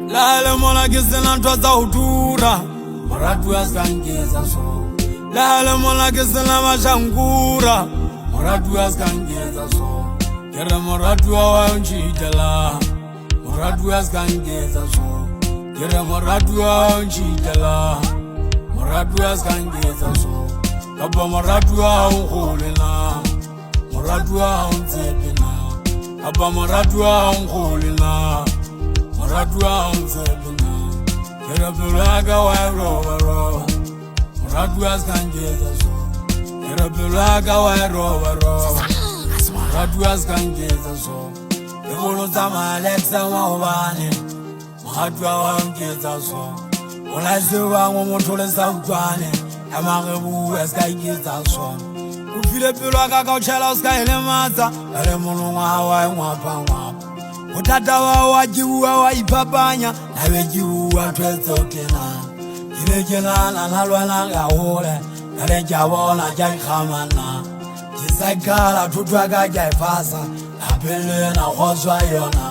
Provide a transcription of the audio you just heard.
Lale mola kisena ntwa tsa ho tura, moratuwa ska nketsa so. Lale mola kisena mashangura, moratuwa ska nketsa so. Kere moratuwa wa nchitela, moratuwa ska nketsa so. Kere moratuwa wa nchitela, moratuwa ska nketsa so. Kapa moratuwa unkhulina, moratuwa untsepina. Kapa moratuwa unkhulina, moratuwa untsepina. Kere pulaga wa rovaro, moratuwa ska nketsa so. Kere pulaga wa rovaro, moratuwa ska nketsa so. Ikulu tsa Alexa maobane, moratuwa wa nketsa so. Olasiwa ngomotole sa utlwane, amarebu ska nketsa so. Ufile pulaga ka uchela ska elematsa, ele mulungu hawa ngwapa. Utata wa jiwa wa ipapanya, nawe jiwa twezokena. Kibekela na nalwana ngahole, kale jabona jaikhamana. Kisakala tutwaga jaifasa, apele na khoswa yona.